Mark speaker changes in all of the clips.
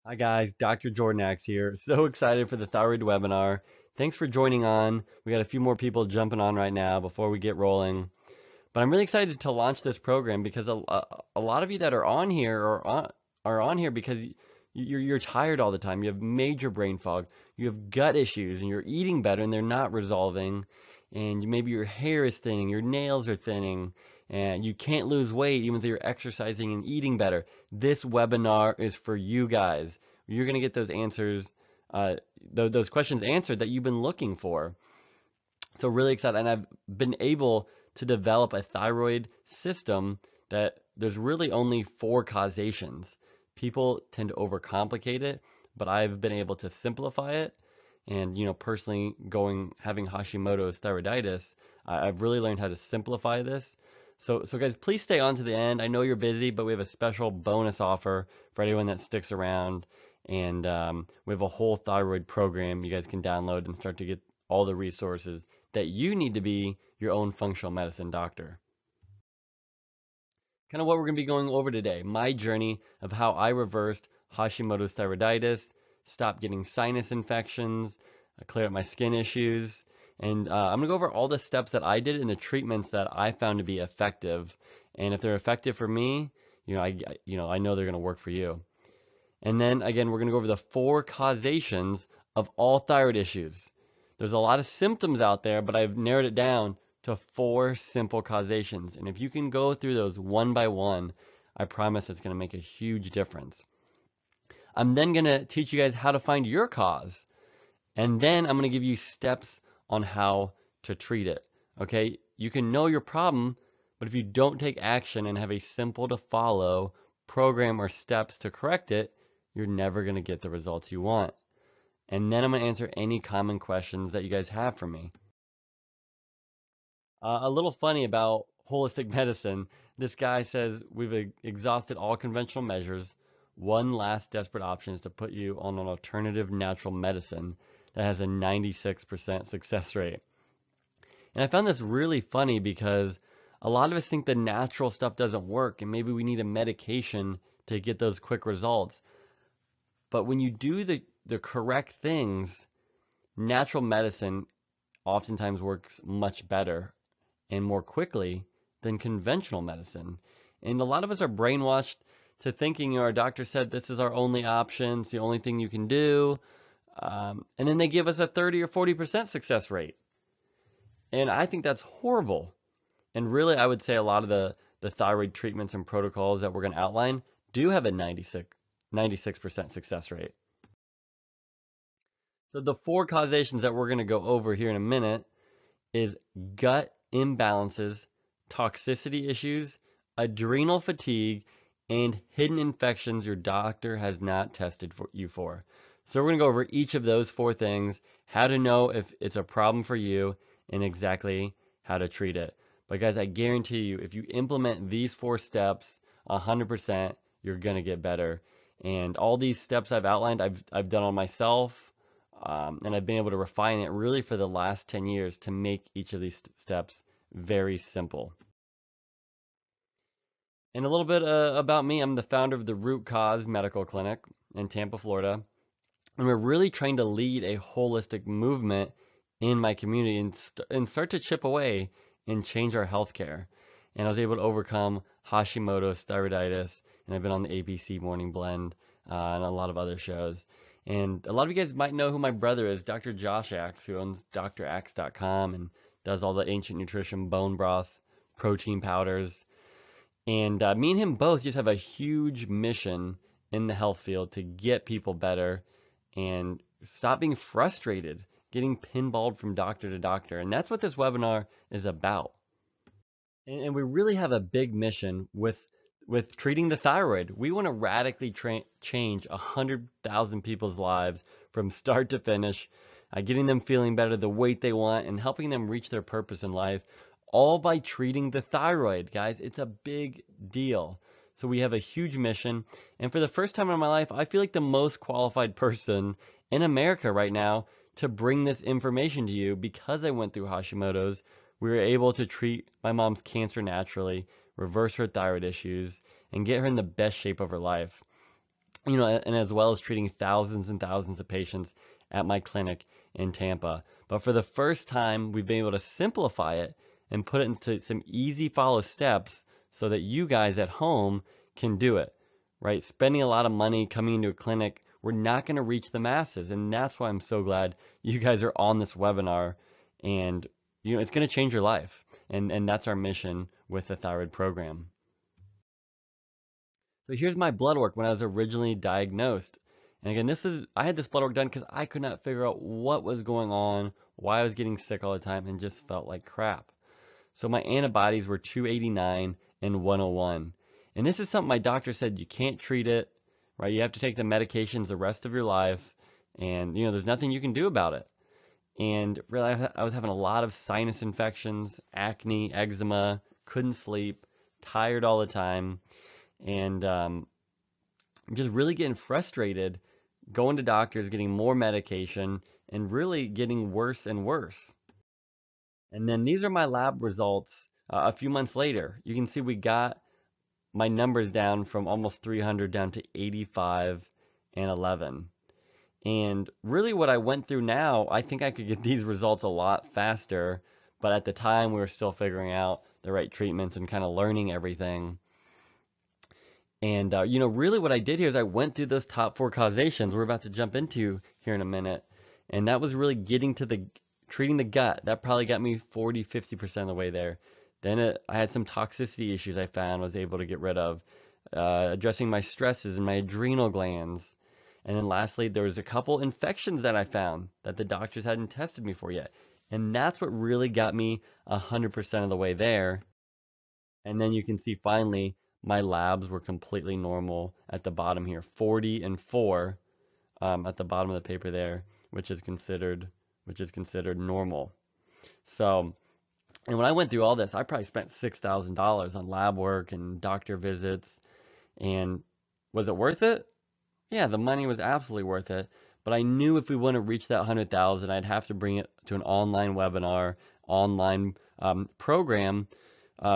Speaker 1: Hi guys, Dr. Jordan here. So excited for the thyroid webinar. Thanks for joining on. We got a few more people jumping on right now before we get rolling. But I'm really excited to launch this program because a lot of you that are on here are on here because you're tired all the time. You have major brain fog. You have gut issues and you're eating better and they're not resolving. And maybe your hair is thinning, your nails are thinning, and you can't lose weight even though you're exercising and eating better. This webinar is for you guys. You're going to get those answers, those questions answered that you've been looking for. So really excited, and I've been able to develop a thyroid system that there's really only 4 causations. People tend to overcomplicate it, but I've been able to simplify it. And personally, having Hashimoto's thyroiditis, I've really learned how to simplify this. So guys, please stay on to the end. I know you're busy, but we have a special bonus offer for anyone that sticks around. And we have a whole thyroid program you guys can download and start to get all the resources that you need to be your own functional medicine doctor. Kind of what we're going to be going over today, my journey of how I reversed Hashimoto's thyroiditis, stopped getting sinus infections, cleared up my skin issues, and I'm going to go over all the steps that I did and the treatments that I found to be effective. And if they're effective for me, I know they're going to work for you. And then again, we're going to go over the 4 causations of all thyroid issues. There's a lot of symptoms out there, but I've narrowed it down to 4 simple causations. And if you can go through those one by one, I promise it's going to make a huge difference. I'm then going to teach you guys how to find your cause. And then I'm going to give you steps on how to treat it. Okay? You can know your problem, but if you don't take action and have a simple to follow program or steps to correct it, you're never going to get the results you want. And then I'm going to answer any common questions that you guys have for me. A little funny about holistic medicine. This guy says we've exhausted all conventional measures. One last desperate option is to put you on an alternative natural medicine that has a 96% success rate. And I found this really funny because a lot of us think the natural stuff doesn't work and maybe we need a medication to get those quick results. But when you do the correct things, natural medicine oftentimes works much better and more quickly than conventional medicine. And a lot of us are brainwashed to thinking our doctor said this is our only option, it's the only thing you can do. And then they give us a 30 or 40% success rate. And I think that's horrible. And really, I would say a lot of the thyroid treatments and protocols that we're going to outline do have a 96% success rate. So the 4 causations that we're going to go over here in a minute is gut imbalances, toxicity issues, adrenal fatigue, and hidden infections your doctor has not tested you for. So we're going to go over each of those 4 things, how to know if it's a problem for you, and exactly how to treat it. But guys, I guarantee you, if you implement these 4 steps 100%, you're going to get better. And all these steps I've outlined, I've done on myself. And I've been able to refine it really for the last 10 years to make each of these steps very simple. And a little bit about me, I'm the founder of the Root Cause Medical Clinic in Tampa, Florida. And we're really trying to lead a holistic movement in my community and start to chip away and change our healthcare. And I was able to overcome Hashimoto's thyroiditis, and I've been on the ABC Morning Blend and a lot of other shows. And a lot of you guys might know who my brother is, Dr. Josh Axe, who owns draxe.com and does all the ancient nutrition, bone broth, protein powders. And me and him both just have a huge mission in the health field to get people better and stop being frustrated, getting pinballed from doctor to doctor. And that's what this webinar is about. And we really have a big mission with treating the thyroid. We want to radically change 100,000 people's lives from start to finish, getting them feeling better, the weight they want, and helping them reach their purpose in life, all by treating the thyroid, guys. It's a big deal. So we have a huge mission. And for the first time in my life, I feel like the most qualified person in America right now to bring this information to you because I went through Hashimoto's. We were able to treat my mom's cancer naturally, reverse her thyroid issues, and get her in the best shape of her life. and as well as treating thousands and thousands of patients at my clinic in Tampa. But for the first time, we've been able to simplify it and put it into some easy follow steps so that you guys at home can do it, right? Spending a lot of money coming into a clinic, we're not going to reach the masses. And that's why I'm so glad you guys are on this webinar. And, it's going to change your life. And that's our mission with the thyroid program. So here's my blood work when I was originally diagnosed. And again, I had this blood work done because I could not figure out what was going on, why I was getting sick all the time, and just felt like crap. So my antibodies were 289 and 101. And this is something my doctor said you can't treat it, right? You have to take the medications the rest of your life, and there's nothing you can do about it. And really, I was having a lot of sinus infections, acne, eczema, couldn't sleep, tired all the time, and just really getting frustrated, going to doctors, getting more medication, and really getting worse and worse. And then these are my lab results a few months later. You can see we got my numbers down from almost 300 down to 85 and 11. And really what I went through now, I think I could get these results a lot faster, but at the time we were still figuring out the right treatments and kind of learning everything. And, really what I did here is I went through those top 4 causations we're about to jump into here in a minute. And that was really getting to treating the gut. That probably got me 40, 50% of the way there. Then I had some toxicity issues I found, was able to get rid of, addressing my stresses and my adrenal glands. And then lastly, there was a couple infections that I found that the doctors hadn't tested me for yet. And that's what really got me 100% of the way there. And then you can see finally my labs were completely normal at the bottom here, 40 and 4 at the bottom of the paper there, which is considered normal. So, and when I went through all this, I probably spent $6,000 on lab work and doctor visits. And was it worth it? Yeah, the money was absolutely worth it. But I knew if we want to reach that 100,000, I'd have to bring it to an online webinar, online program,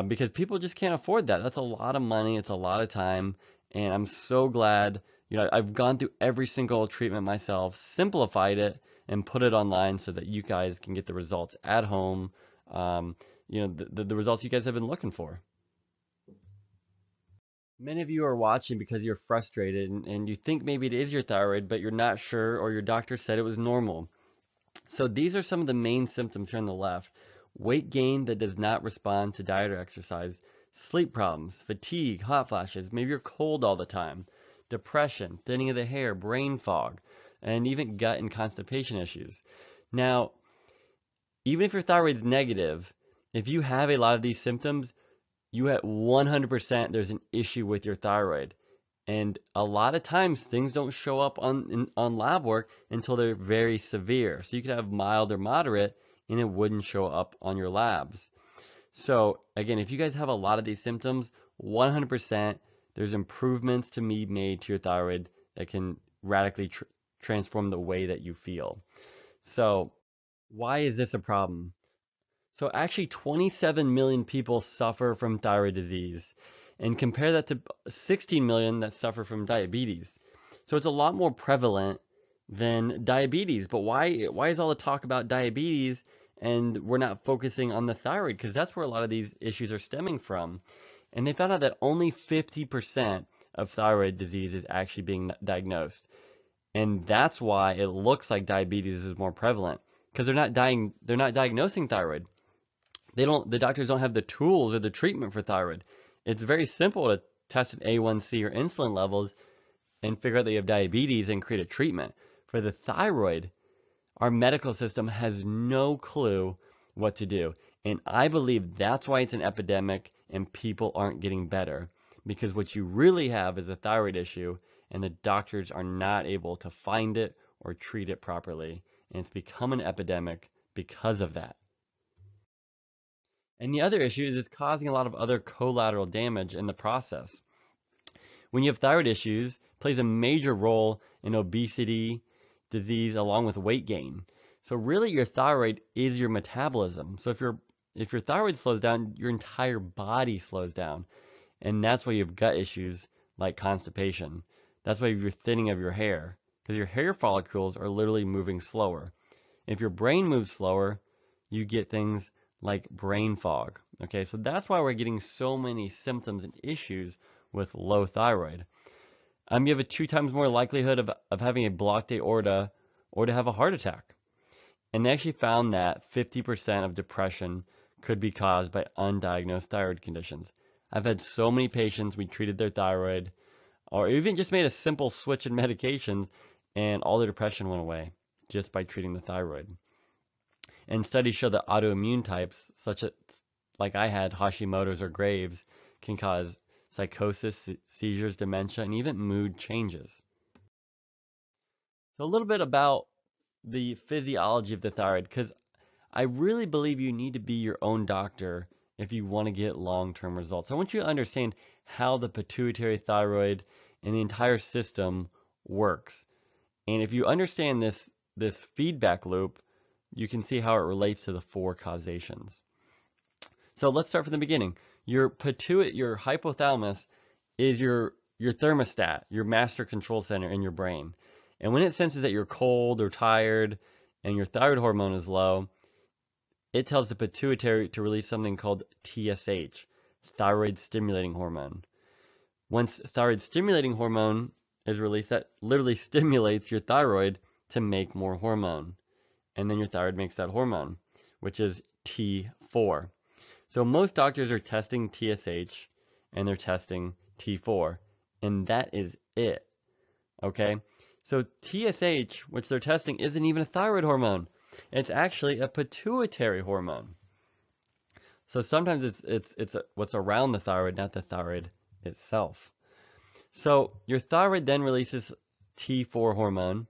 Speaker 1: because people just can't afford that. That's a lot of money. It's a lot of time. And I'm so glad, I've gone through every single treatment myself, simplified it, and put it online so that you guys can get the results at home, the results you guys have been looking for. Many of you are watching because you're frustrated and you think maybe it is your thyroid, but you're not sure, or your doctor said it was normal. So these are some of the main symptoms here on the left. Weight gain that does not respond to diet or exercise, sleep problems, fatigue, hot flashes, maybe you're cold all the time, depression, thinning of the hair, brain fog, and even gut and constipation issues. Now, even if your thyroid's negative, if you have a lot of these symptoms, you at 100% there's an issue with your thyroid. And a lot of times things don't show up on lab work until they're very severe. So you could have mild or moderate and it wouldn't show up on your labs. So again, if you guys have a lot of these symptoms, 100% there's improvements to be made to your thyroid that can radically transform the way that you feel. So why is this a problem? So actually 27 million people suffer from thyroid disease, and compare that to 16 million that suffer from diabetes. So it's a lot more prevalent than diabetes. But why is all the talk about diabetes and we're not focusing on the thyroid? Because that's where a lot of these issues are stemming from. And they found out that only 50% of thyroid disease is actually being diagnosed. And that's why it looks like diabetes is more prevalent, because they're not diagnosing thyroid. The doctors don't have the tools or the treatment for thyroid. It's very simple to test an A1C or insulin levels and figure out that you have diabetes and create a treatment. For the thyroid, our medical system has no clue what to do. And I believe that's why it's an epidemic and people aren't getting better. Because what you really have is a thyroid issue and the doctors are not able to find it or treat it properly. And it's become an epidemic because of that. And the other issue is it's causing a lot of other collateral damage in the process. When you have thyroid issues, it plays a major role in obesity, disease, along with weight gain. So really your thyroid is your metabolism. So if your thyroid slows down, your entire body slows down. And that's why you have gut issues like constipation. That's why you're thinning of your hair, because your hair follicles are literally moving slower. If your brain moves slower, you get things like brain fog. Okay, so that's why we're getting so many symptoms and issues with low thyroid. You have a 2 times more likelihood of having a blocked aorta or to have a heart attack. And they actually found that 50% of depression could be caused by undiagnosed thyroid conditions. I've had so many patients, we treated their thyroid, or even just made a simple switch in medications, and all their depression went away just by treating the thyroid. And studies show that autoimmune types, such as like I had, Hashimoto's or Graves', can cause psychosis, seizures, dementia, and even mood changes. So a little bit about the physiology of the thyroid, because I really believe you need to be your own doctor if you want to get long-term results. I want you to understand how the pituitary thyroid and the entire system works. And if you understand this feedback loop, you can see how it relates to the 4 causations. So let's start from the beginning. Your hypothalamus is your thermostat, your master control center in your brain. And when it senses that you're cold or tired and your thyroid hormone is low, it tells the pituitary to release something called TSH, thyroid stimulating hormone. Once thyroid stimulating hormone is released, that literally stimulates your thyroid to make more hormone. And then your thyroid makes that hormone, which is T4. So most doctors are testing TSH and they're testing T4, and that is it. Okay? So TSH, which they're testing, isn't even a thyroid hormone. It's actually a pituitary hormone. So sometimes it's what's around the thyroid, not the thyroid itself. So your thyroid then releases T4 hormone.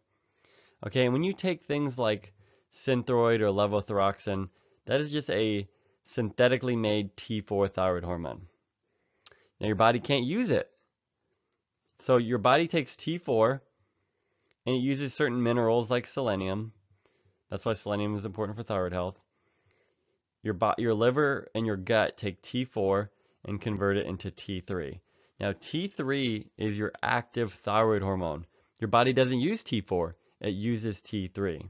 Speaker 1: Okay, and when you take things like Synthroid or levothyroxine, that is just a synthetically made T4 thyroid hormone. Now your body can't use it. So your body takes T4 and it uses certain minerals like selenium. That's why selenium is important for thyroid health. Your liver and your gut take T4 and convert it into T3. Now T3 is your active thyroid hormone. Your body doesn't use T4, it uses T3.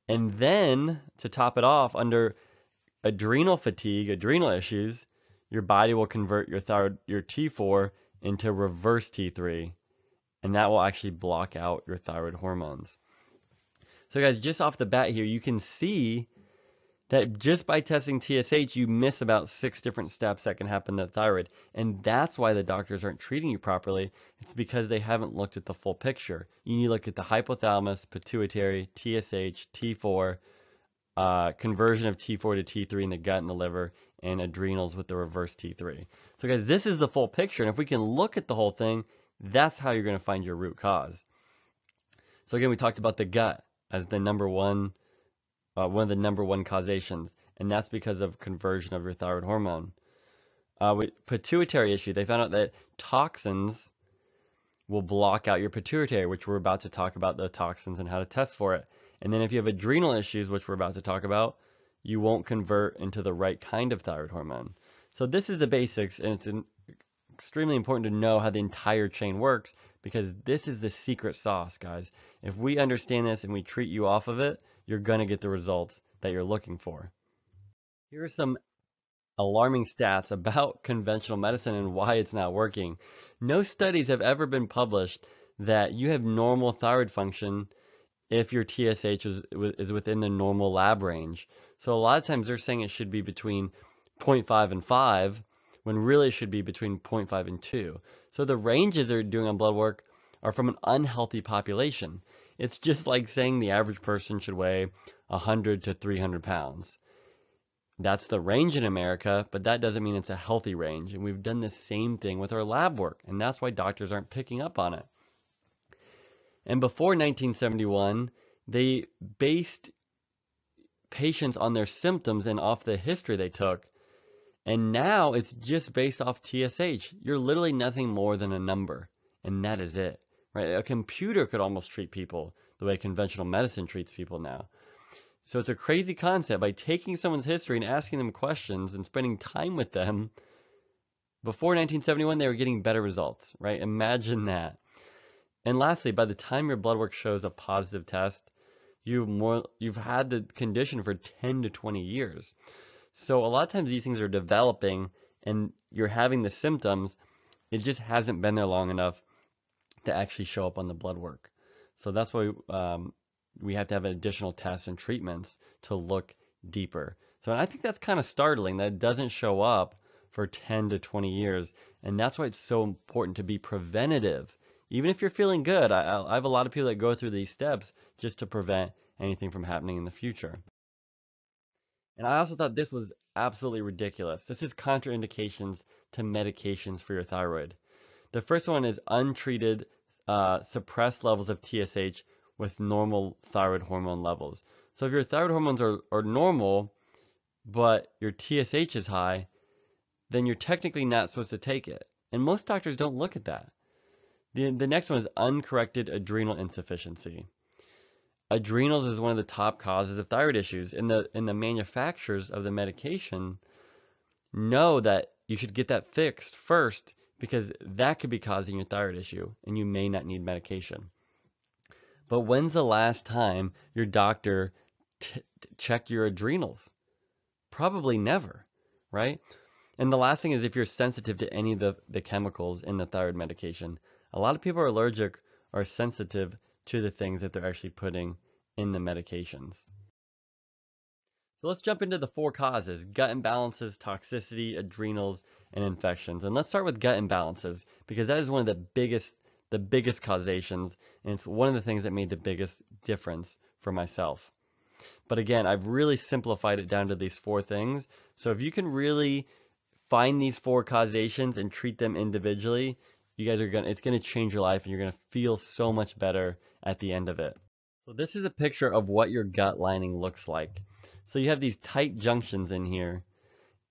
Speaker 1: And then to top it off, under adrenal fatigue, adrenal issues, your body will convert your T4 into reverse T3, and that will actually block out your thyroid hormones. So guys, just off the bat here, you can see that just by testing TSH, you miss about 6 different steps that can happen to the thyroid. And that's why the doctors aren't treating you properly. It's because they haven't looked at the full picture. You need to look at the hypothalamus, pituitary, TSH, T4, conversion of T4 to T3 in the gut and the liver, and adrenals with the reverse T3. So guys, this is the full picture. And if we can look at the whole thing, that's how you're going to find your root cause. So again, we talked about the gut as the one of the number one causations, and that's because of conversion of your thyroid hormone. With pituitary issue, they found out that toxins will block out your pituitary, which we're about to talk about the toxins and how to test for it. And then if you have adrenal issues, which we're about to talk about, you won't convert into the right kind of thyroid hormone. So this is the basics, and it's extremely important to know how the entire chain works, because this is the secret sauce, guys. If we understand this and we treat you off of it, you're going to get the results that you're looking for. Here are some alarming stats about conventional medicine and why it's not working. No studies have ever been published that you have normal thyroid function if your TSH is within the normal lab range. So a lot of times they're saying it should be between 0.5 and 5, when really it should be between 0.5 and 2. So the ranges they're doing on blood work are from an unhealthy population. It's just like saying the average person should weigh 100 to 300 pounds. That's the range in America, but that doesn't mean it's a healthy range. And we've done the same thing with our lab work, and that's why doctors aren't picking up on it. And before 1971, they based patients on their symptoms and off the history they took. And now it's just based off TSH. You're literally nothing more than a number, and that is it, right? A computer could almost treat people the way conventional medicine treats people now. So it's a crazy concept. By taking someone's history and asking them questions and spending time with them, before 1971, they were getting better results, right? Imagine that. And lastly, by the time your blood work shows a positive test, you've had the condition for 10 to 20 years. So a lot of times these things are developing and you're having the symptoms, it just hasn't been there long enough to actually show up on the blood work. So that's why we have to have additional tests and treatments to look deeper. So I think that's kind of startling that it doesn't show up for 10 to 20 years. And that's why it's so important to be preventative. Even if you're feeling good, I have a lot of people that go through these steps just to prevent anything from happening in the future. And I also thought this was absolutely ridiculous. This is contraindications to medications for your thyroid. The first one is untreated suppressed levels of TSH with normal thyroid hormone levels. So if your thyroid hormones are normal, but your TSH is high, then you're technically not supposed to take it. And most doctors don't look at that. The next one is uncorrected adrenal insufficiency. Adrenals is one of the top causes of thyroid issues, and the manufacturers of the medication know that you should get that fixed first because that could be causing your thyroid issue and you may not need medication. But when's the last time your doctor checked your adrenals? Probably never, right? And the last thing is if you're sensitive to any of the chemicals in the thyroid medication. A lot of people are allergic or sensitive to the things that they're actually putting in the medications. So let's jump into the four causes: gut imbalances, toxicity, adrenals, and infections. And let's start with gut imbalances because that is one of the biggest causations, and it's one of the things that made the biggest difference for myself. But again, I've really simplified it down to these four things. So if you can really find these four causations and treat them individually, it's gonna change your life and you're gonna feel so much better at the end of it. So this is a picture of what your gut lining looks like. So you have these tight junctions in here,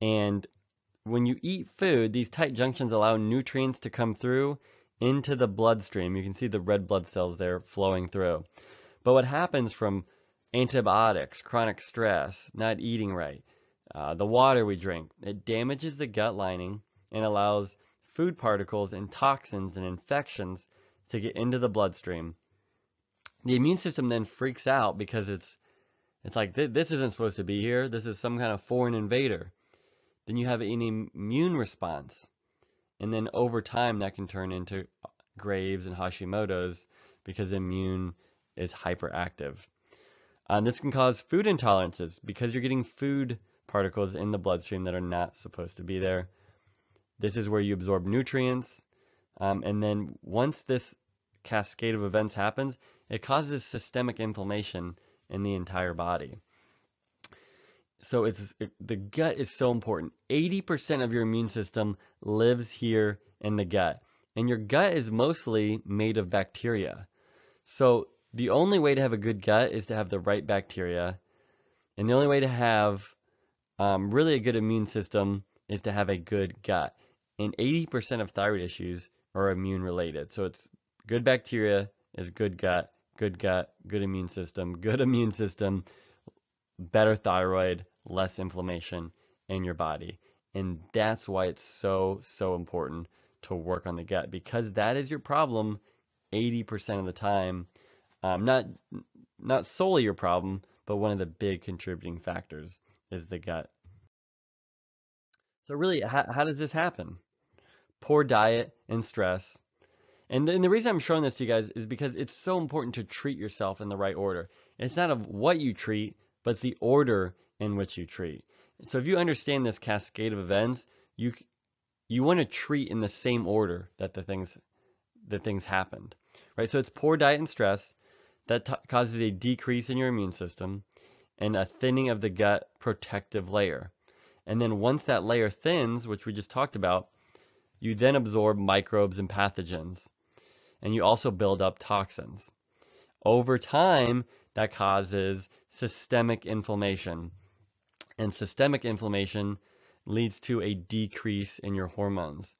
Speaker 1: and when you eat food, these tight junctions allow nutrients to come through into the bloodstream. You can see the red blood cells there flowing through. But what happens from antibiotics, chronic stress, not eating right, the water we drink, it damages the gut lining and allows food particles and toxins and infections to get into the bloodstream. The immune system then freaks out because it's like this isn't supposed to be here. This is some kind of foreign invader. Then you have an immune response. And then over time that can turn into Graves and Hashimoto's because immune is hyperactive. This can cause food intolerances because you're getting food particles in the bloodstream that are not supposed to be there. This is where you absorb nutrients. And then once this cascade of events happens, it causes systemic inflammation in the entire body. So the gut is so important. 80% of your immune system lives here in the gut. And your gut is mostly made of bacteria. So the only way to have a good gut is to have the right bacteria. And the only way to have really a good immune system is to have a good gut. And 80% of thyroid issues are immune related. So it's good bacteria is good gut, good immune system, better thyroid, less inflammation in your body. And that's why it's so, so important to work on the gut because that is your problem 80% of the time. Not solely your problem, but one of the big contributing factors is the gut. So really, how does this happen? Poor diet and stress. And the reason I'm showing this to you guys is because it's so important to treat yourself in the right order. It's not of what you treat, but it's the order in which you treat. So if you understand this cascade of events, you want to treat in the same order that the things happened, right? So it's poor diet and stress that causes a decrease in your immune system and a thinning of the gut protective layer. And then once that layer thins, which we just talked about, you then absorb microbes and pathogens. And you also build up toxins. Over time, that causes systemic inflammation. And systemic inflammation leads to a decrease in your hormones.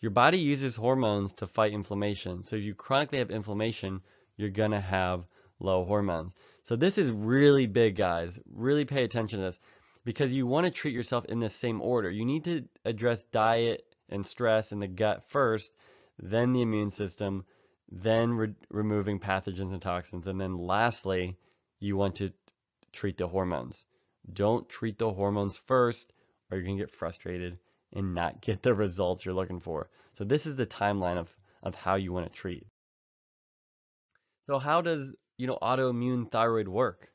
Speaker 1: Your body uses hormones to fight inflammation. So if you chronically have inflammation, you're going to have low hormones. So this is really big, guys. Really pay attention to this because you want to treat yourself in the same order. You need to address diet and stress in the gut first, then the immune system, then removing pathogens and toxins, and then lastly, you want to treat the hormones. Don't treat the hormones first, or you're going to get frustrated and not get the results you're looking for. So this is the timeline of how you want to treat. So how does, autoimmune thyroid work?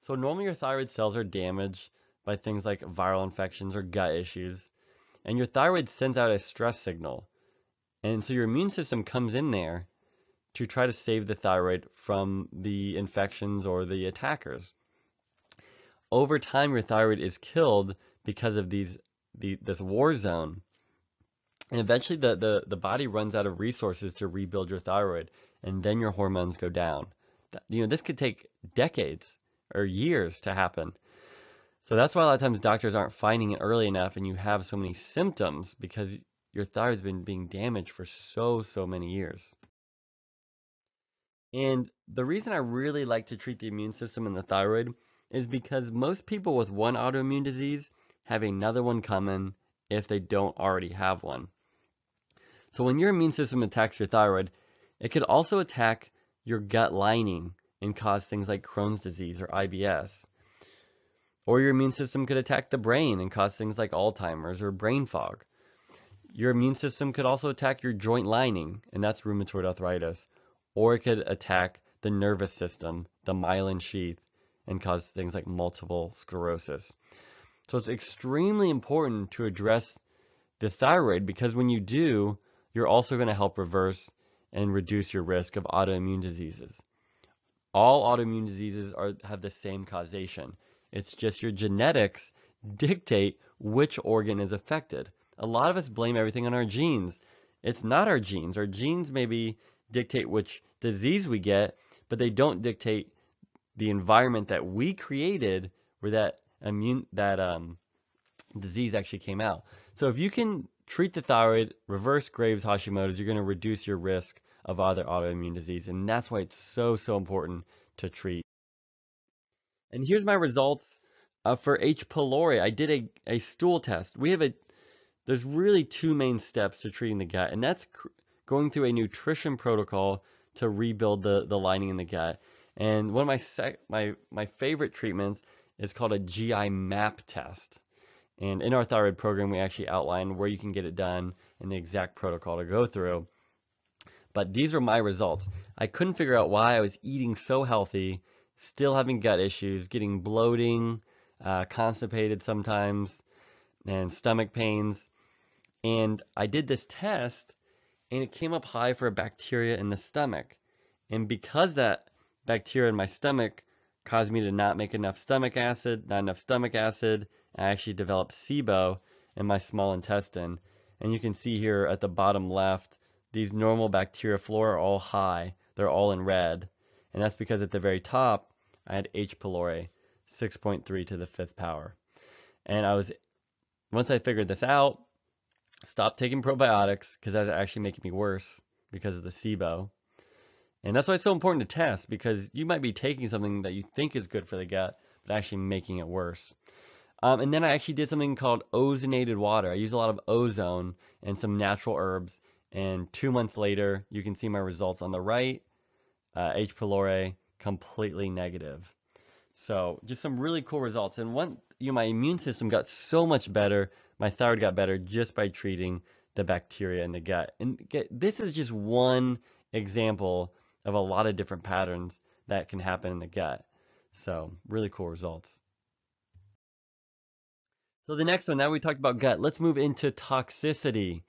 Speaker 1: So normally your thyroid cells are damaged by things like viral infections or gut issues, and your thyroid sends out a stress signal. And so your immune system comes in there to try to save the thyroid from the infections or the attackers. Over time, your thyroid is killed because of this war zone. And eventually the body runs out of resources to rebuild your thyroid, and then your hormones go down. This could take decades or years to happen. So that's why a lot of times doctors aren't finding it early enough, and you have so many symptoms because your thyroid's been being damaged for so many years. And the reason I really like to treat the immune system and the thyroid is because most people with one autoimmune disease have another one coming if they don't already have one. So when your immune system attacks your thyroid, it could also attack your gut lining and cause things like Crohn's disease or IBS. Or your immune system could attack the brain and cause things like Alzheimer's or brain fog. Your immune system could also attack your joint lining, and that's rheumatoid arthritis. Or it could attack the nervous system, the myelin sheath, and cause things like multiple sclerosis. So it's extremely important to address the thyroid, because when you do, you're also going to help reverse and reduce your risk of autoimmune diseases. All autoimmune diseases have the same causation. It's just your genetics dictate which organ is affected. A lot of us blame everything on our genes. It's not our genes. Our genes maybe dictate which disease we get, but they don't dictate the environment that we created where that disease actually came out. So if you can treat the thyroid, reverse Graves' Hashimoto's, you're going to reduce your risk of other autoimmune disease, and that's why it's so important to treat. And here's my results for H. pylori. I did a stool test. There's really two main steps to treating the gut, and that's going through a nutrition protocol to rebuild the lining in the gut. And one of my favorite treatments is called a GI map test. And in our thyroid program, we actually outline where you can get it done and the exact protocol to go through. But these are my results. I couldn't figure out why I was eating so healthy, still having gut issues, getting bloating, constipated sometimes, and stomach pains. And I did this test, and it came up high for a bacteria in the stomach. And because that bacteria in my stomach caused me to not make enough stomach acid, I actually developed SIBO in my small intestine. And you can see here at the bottom left, these normal bacteria flora are all high. They're all in red. And that's because at the very top, I had H. pylori, 6.3 to the 5th power. And once I figured this out, stopped taking probiotics because that's actually making me worse because of the SIBO. And that's why it's so important to test, because you might be taking something that you think is good for the gut, but actually making it worse. And then I actually did something called ozonated water. I used a lot of ozone and some natural herbs. And 2 months later, you can see my results on the right. H. pylori, completely negative. So just some really cool results. And my immune system got so much better. My thyroid got better just by treating the bacteria in the gut. And this is just one example of a lot of different patterns that can happen in the gut. So really cool results. So the next one, now we talked about gut, let's move into toxicity.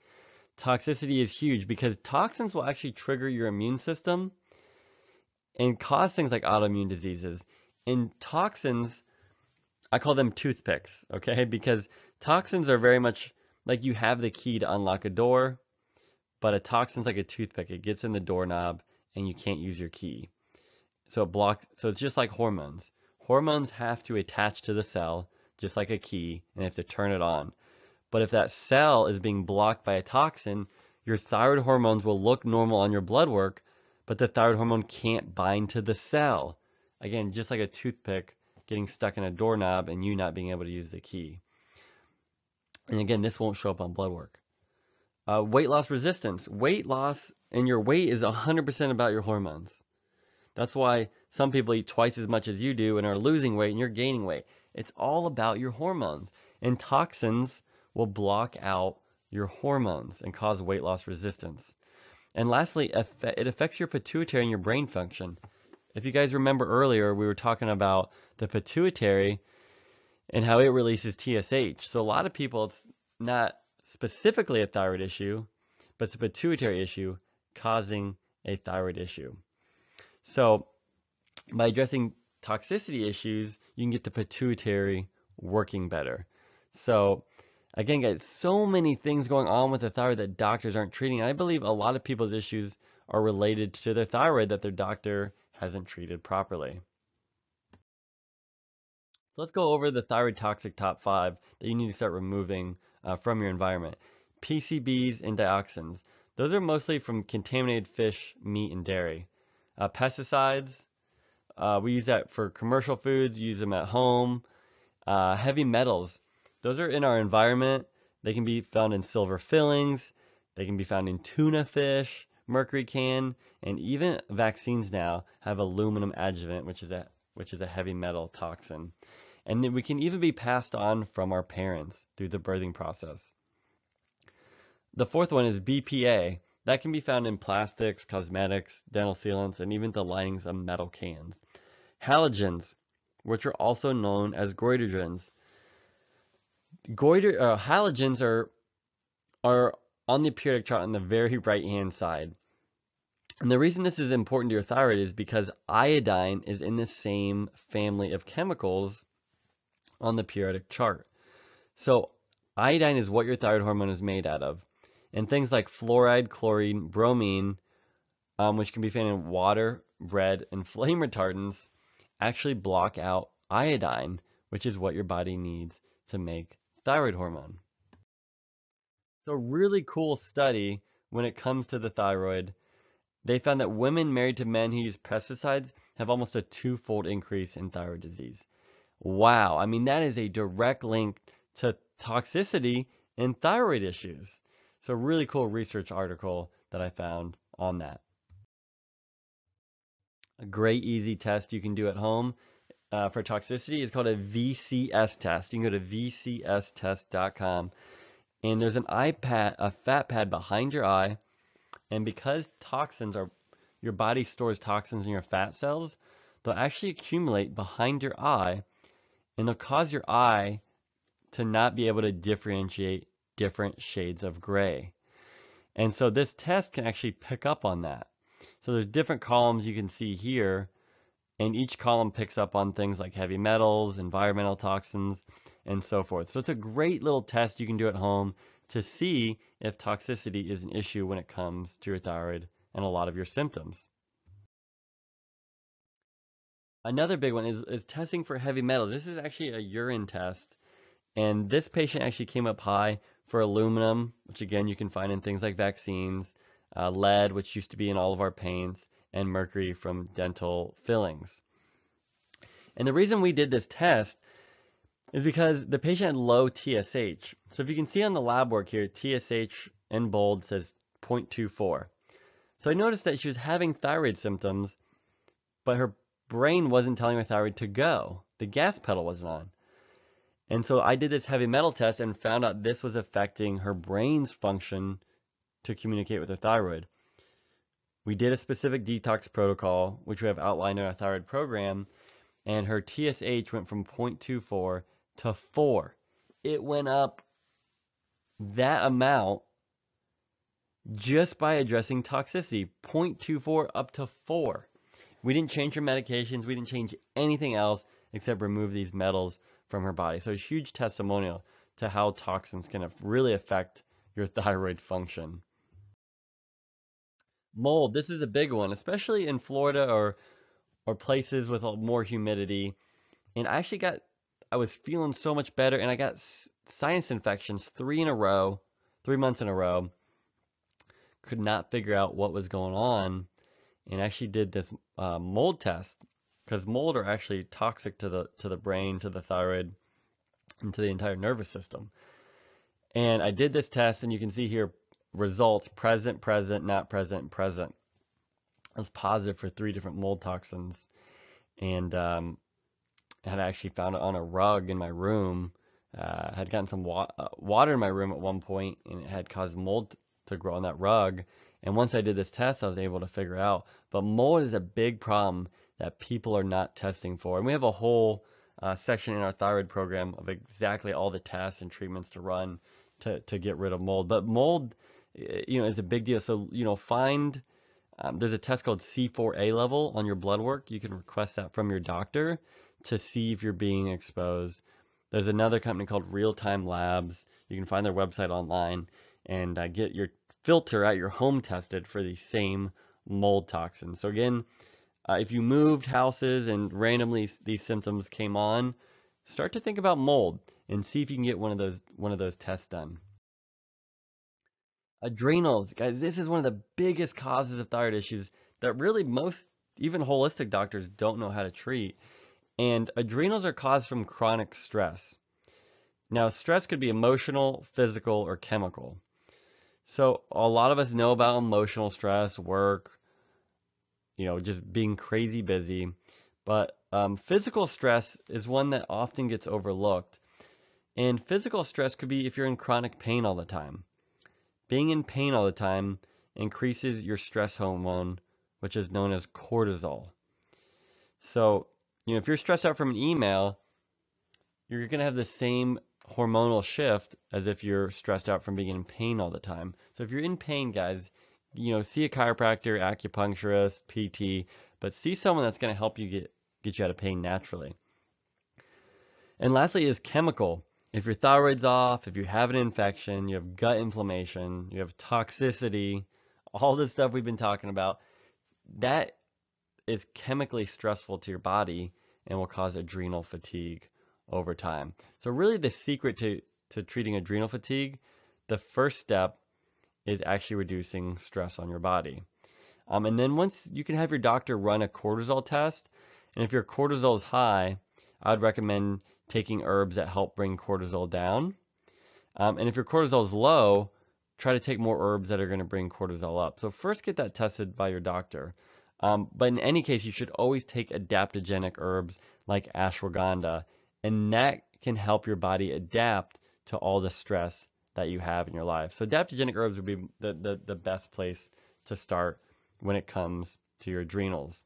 Speaker 1: Toxicity is huge because toxins will actually trigger your immune system and cause things like autoimmune diseases. And toxins, I call them toothpicks, okay? Because toxins are very much like you have the key to unlock a door, but a toxin's like a toothpick. It gets in the doorknob and you can't use your key. So it's just like hormones. Hormones have to attach to the cell, just like a key, and they have to turn it on. But if that cell is being blocked by a toxin, your thyroid hormones will look normal on your blood work, but the thyroid hormone can't bind to the cell. Again, just like a toothpick getting stuck in a doorknob and you not being able to use the key. And again, this won't show up on blood work. Weight loss resistance. Weight loss And your weight is 100% about your hormones. That's why some people eat twice as much as you do and are losing weight and you're gaining weight. It's all about your hormones. And toxins will block out your hormones and cause weight loss resistance. And lastly, it affects your pituitary and your brain function. If you guys remember earlier, we were talking about the pituitary and how it releases TSH. So a lot of people, it's not specifically a thyroid issue, but it's a pituitary issue causing a thyroid issue. So by addressing toxicity issues, you can get the pituitary working better. So again, guys, so many things going on with the thyroid that doctors aren't treating. I believe a lot of people's issues are related to their thyroid that their doctor hasn't treated properly. So let's go over the thyroid toxic top 5 that you need to start removing from your environment. PCBs and dioxins. Those are mostly from contaminated fish, meat, and dairy. Pesticides, we use that for commercial foods, use them at home. Heavy metals, those are in our environment. They can be found in silver fillings. They can be found in tuna fish, mercury can, and even vaccines now have aluminum adjuvant, which is a heavy metal toxin. And then we can even be passed on from our parents through the birthing process. The fourth one is BPA. That can be found in plastics, cosmetics, dental sealants, and even the linings of metal cans. Halogens, which are also known as goiterdrins. Halogens are on the periodic chart on the very right-hand side. And the reason this is important to your thyroid is because iodine is in the same family of chemicals on the periodic chart. So iodine is what your thyroid hormone is made out of. And things like fluoride, chlorine, bromine, which can be found in water, bread, and flame retardants, actually block out iodine, which is what your body needs to make thyroid hormone. So really cool study when it comes to the thyroid. They found that women married to men who use pesticides have almost a 2-fold increase in thyroid disease. Wow, I mean, that is a direct link to toxicity and thyroid issues. So really cool research article that I found on that. A great easy test you can do at home for toxicity is called a VCS test. You can go to vcstest.com, and there's an a fat pad behind your eye, and because your body stores toxins in your fat cells, they'll actually accumulate behind your eye, and they'll cause your eye to not be able to differentiate different shades of gray. And so this test can actually pick up on that. So there's different columns you can see here, and each column picks up on things like heavy metals, environmental toxins, and so forth. So it's a great little test you can do at home to see if toxicity is an issue when it comes to your thyroid and a lot of your symptoms. Another big one is testing for heavy metals. This is actually a urine test, and this patient actually came up high for aluminum, which again you can find in things like vaccines, lead, which used to be in all of our paints, and mercury from dental fillings. And the reason we did this test is because the patient had low TSH. So if you can see on the lab work here, TSH in bold says 0.24. So I noticed that she was having thyroid symptoms, but her brain wasn't telling her thyroid to go. The gas pedal wasn't on. And so I did this heavy metal test and found out this was affecting her brain's function to communicate with her thyroid. We did a specific detox protocol, which we have outlined in our thyroid program, and her TSH went from 0.24 to 4. It went up that amount just by addressing toxicity, 0.24 up to 4. We didn't change her medications. We didn't change anything else except remove these metals from her body. So a huge testimonial to how toxins can really affect your thyroid function. Mold, this is a big one, especially in Florida or places with more humidity. And I was feeling so much better, and I got sinus infections 3 months in a row. Could not figure out what was going on, and actually did this mold test, because mold are actually toxic to the brain, to the thyroid, and to the entire nervous system. And I did this test, and you can see here results present, present, not present, present. I was positive for 3 different mold toxins, and had actually found it on a rug in my room. Had gotten some water in my room at one point, and it had caused mold to grow on that rug. And once I did this test, I was able to figure out. But mold is a big problem that people are not testing for. And we have a whole section in our thyroid program of exactly all the tests and treatments to run to get rid of mold. But mold, is a big deal. So, there's a test called C4A level on your blood work. You can request that from your doctor to see if you're being exposed. There's another company called Real Time Labs. You can find their website online and get your filter at your home tested for the same mold toxins. So again, if you moved houses and randomly these symptoms came on, start to think about mold and see if you can get one of those tests done. Adrenals, guys, this is one of the biggest causes of thyroid issues that really most, even holistic doctors, don't know how to treat. And adrenals are caused from chronic stress. Now, stress could be emotional, physical, or chemical. So a lot of us know about emotional stress, work, just being crazy busy. But physical stress is one that often gets overlooked. And physical stress could be if you're in chronic pain all the time. Being in pain all the time increases your stress hormone, which is known as cortisol. So, if you're stressed out from an email, you're going to have the same hormonal shift as if you're stressed out from being in pain all the time. So if you're in pain, guys, see a chiropractor, acupuncturist, PT, but see someone that's going to help you get you out of pain naturally. And lastly is chemical. If your thyroid's off, if you have an infection, you have gut inflammation, you have toxicity, all this stuff we've been talking about, that is chemically stressful to your body and will cause adrenal fatigue over time. So really the secret to treating adrenal fatigue, the first step is actually reducing stress on your body. And then once you can have your doctor run a cortisol test, and if your cortisol is high, I would recommend taking herbs that help bring cortisol down. And if your cortisol is low, try to take more herbs that are going to bring cortisol up. So first get that tested by your doctor. But in any case, you should always take adaptogenic herbs like ashwagandha, and that can help your body adapt to all the stress that you have in your life. So adaptogenic herbs would be the best place to start when it comes to your adrenals.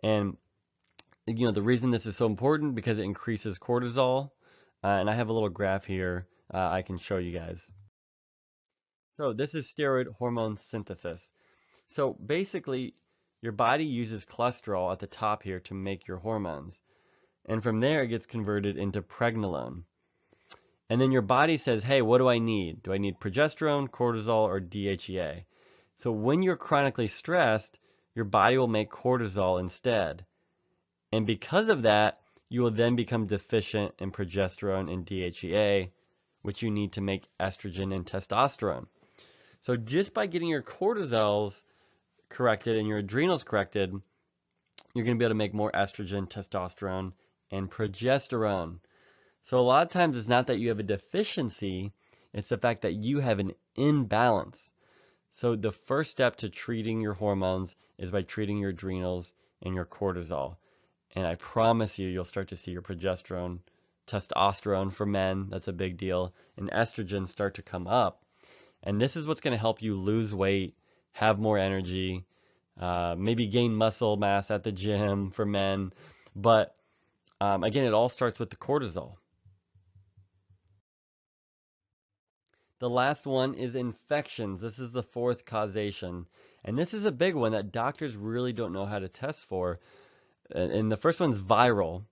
Speaker 1: And the reason this is so important because it increases cortisol. And I have a little graph here I can show you guys. So this is steroid hormone synthesis. So basically, your body uses cholesterol at the top here to make your hormones. And from there, it gets converted into pregnenolone. And then your body says, hey, what do I need? Do I need progesterone, cortisol, or DHEA? So when you're chronically stressed, your body will make cortisol instead. And because of that, you will then become deficient in progesterone and DHEA, which you need to make estrogen and testosterone. So just by getting your cortisols corrected and your adrenals corrected, you're going to be able to make more estrogen, testosterone, and progesterone. So a lot of times it's not that you have a deficiency, it's the fact that you have an imbalance. So the first step to treating your hormones is by treating your adrenals and your cortisol. And I promise you'll start to see your progesterone, testosterone for men, that's a big deal, and estrogen start to come up. And this is what's going to help you lose weight, have more energy, maybe gain muscle mass at the gym for men. But again, it all starts with the cortisol. The last one is infections. This is the fourth causation. And this is a big one that doctors really don't know how to test for. And the first one's viral.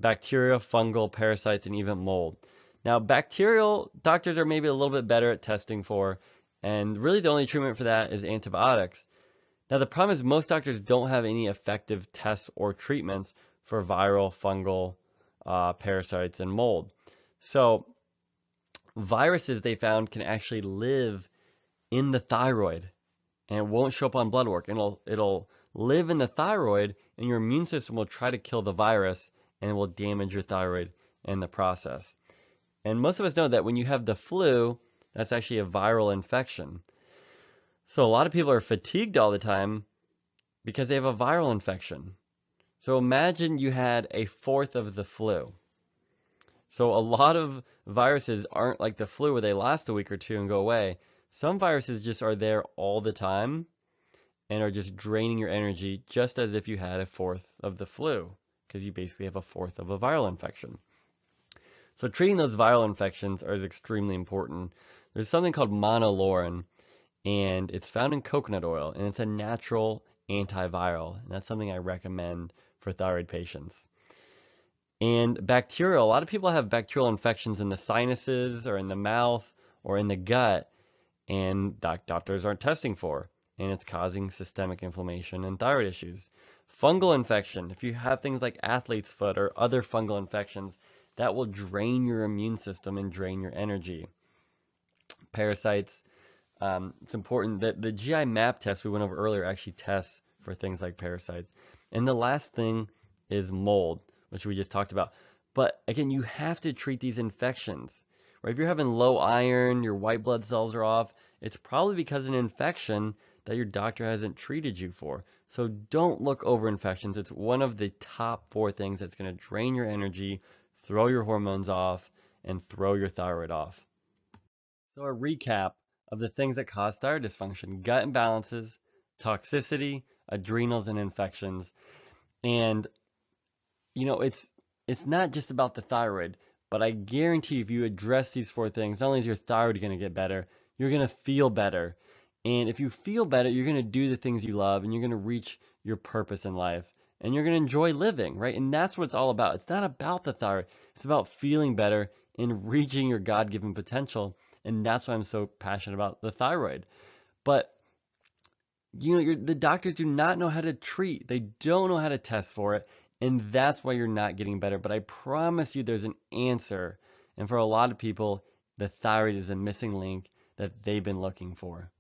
Speaker 1: Bacteria, fungal, parasites, and even mold. Now, bacterial, doctors are maybe a little bit better at testing for, and really the only treatment for that is antibiotics. Now, the problem is most doctors don't have any effective tests or treatments for viral, fungal, parasites, and mold. So, viruses they found can actually live in the thyroid, and it won't show up on blood work. And it'll live in the thyroid, and your immune system will try to kill the virus, and it will damage your thyroid in the process. And most of us know that when you have the flu, that's actually a viral infection. So a lot of people are fatigued all the time because they have a viral infection. So imagine you had a fourth of the flu. So a lot of viruses aren't like the flu where they last a week or two and go away. Some viruses just are there all the time and are just draining your energy just as if you had a fourth of the flu, because you basically have a fourth of a viral infection. So treating those viral infections is extremely important. There's something called monolaurin, and it's found in coconut oil, and it's a natural antiviral, and that's something I recommend for thyroid patients. And bacterial, a lot of people have bacterial infections in the sinuses or in the mouth or in the gut, and doctors aren't testing for, and it's causing systemic inflammation and thyroid issues. Fungal infection, if you have things like athlete's foot or other fungal infections, that will drain your immune system and drain your energy. Parasites, it's important that the GI map test we went over earlier actually tests for things like parasites. And the last thing is mold, which we just talked about. But again, you have to treat these infections. Right? If you're having low iron, your white blood cells are off, it's probably because of an infection that your doctor hasn't treated you for. So don't look over infections. It's one of the top 4 things that's going to drain your energy, throw your hormones off, and throw your thyroid off. So a recap of the things that cause thyroid dysfunction: gut imbalances, toxicity, adrenals, and infections. And it's not just about the thyroid, but I guarantee if you address these 4 things, not only is your thyroid going to get better, you're going to feel better. And if you feel better, you're going to do the things you love, and you're going to reach your purpose in life, and you're going to enjoy living, right? And that's what it's all about. It's not about the thyroid. It's about feeling better and reaching your God-given potential. And that's why I'm so passionate about the thyroid. But the doctors do not know how to treat. They don't know how to test for it, and that's why you're not getting better. But I promise you there's an answer. And for a lot of people, the thyroid is a missing link that they've been looking for.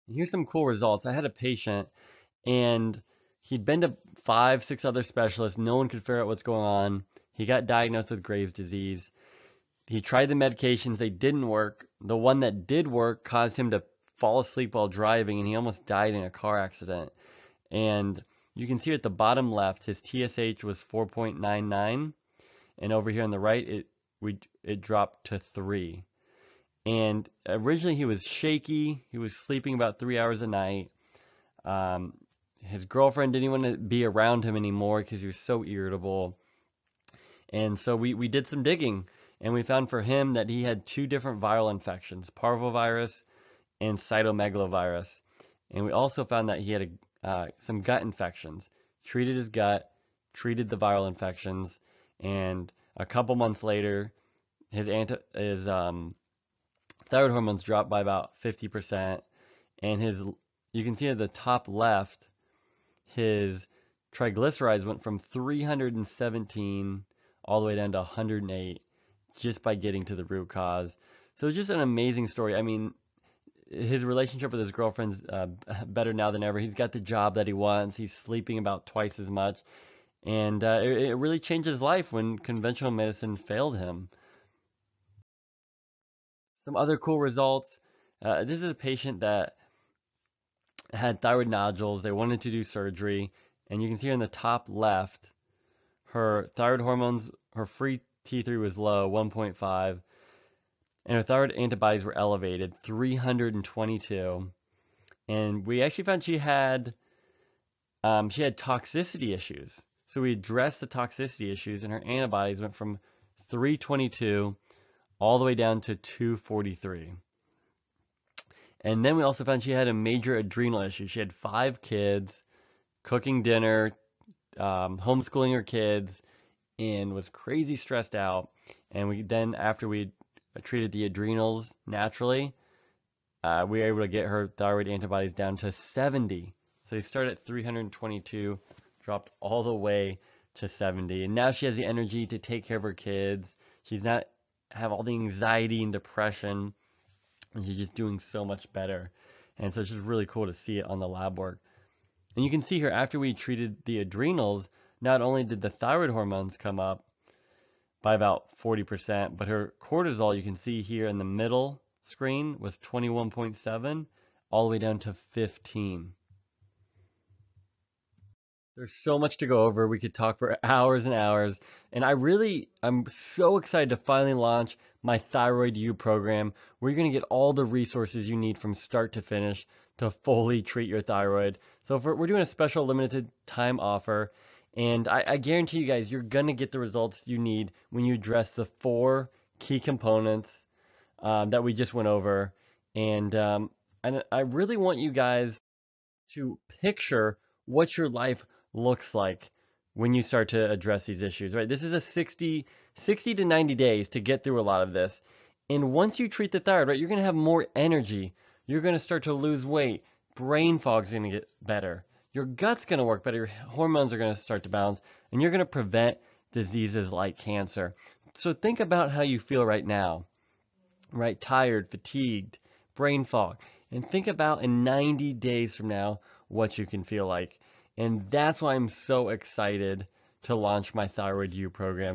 Speaker 1: And here's some cool results. I had a patient, and he'd been to 5, 6 other specialists. No one could figure out what's going on. He got diagnosed with Graves' disease. He tried the medications, they didn't work. The one that did work caused him to fall asleep while driving, and he almost died in a car accident. And you can see at the bottom left, his TSH was 4.99, and over here on the right, it dropped to 3. And originally he was shaky. He was sleeping about 3 hours a night. His girlfriend didn't want to be around him anymore because he was so irritable. And so we did some digging, and we found for him that he had 2 different viral infections, parvovirus and cytomegalovirus. And we also found that he had some gut infections. Treated his gut, treated the viral infections, and a couple months later, his thyroid hormones dropped by about 50%, and you can see at the top left, his triglycerides went from 317 all the way down to 108 just by getting to the root cause. So it's just an amazing story. I mean, his relationship with his girlfriend's better now than ever. He's got the job that he wants. He's sleeping about twice as much. And it really changed his life when conventional medicine failed him. Some other cool results. This is a patient that had thyroid nodules. They wanted to do surgery. And you can see on the top left, her thyroid hormones, her free T3 was low, 1.5, and her thyroid antibodies were elevated, 322. And we actually found she had toxicity issues. So we addressed the toxicity issues, and her antibodies went from 322 all the way down to 243. And then we also found she had a major adrenal issue. She had 5 kids, cooking dinner, homeschooling her kids, and was crazy stressed out. And after we treated the adrenals naturally, we were able to get her thyroid antibodies down to 70. So they started at 322, dropped all the way to 70. And now she has the energy to take care of her kids. She's not have all the anxiety and depression, and she's just doing so much better. And so it's just really cool to see it on the lab work. And you can see here, after we treated the adrenals, not only did the thyroid hormones come up by about 40%, but her cortisol, you can see here in the middle screen, was 21.7, all the way down to 15. There's so much to go over. We could talk for hours and hours. And I'm so excited to finally launch my Thyroid U program, where you're going to get all the resources you need from start to finish to fully treat your thyroid. So we're doing a special limited time offer. And I guarantee you guys, you're going to get the results you need when you address the 4 key components that we just went over. And I really want you guys to picture what your life looks like when you start to address these issues, right? This is a 60 to 90 days to get through a lot of this. And once you treat the thyroid, right, you're going to have more energy. You're going to start to lose weight. Brain fog's going to get better. Your gut's going to work better. Your hormones are going to start to balance. And you're going to prevent diseases like cancer. So think about how you feel right now, right? Tired, fatigued, brain fog. And think about in 90 days from now what you can feel like. And that's why I'm so excited to launch my Thyroid U program.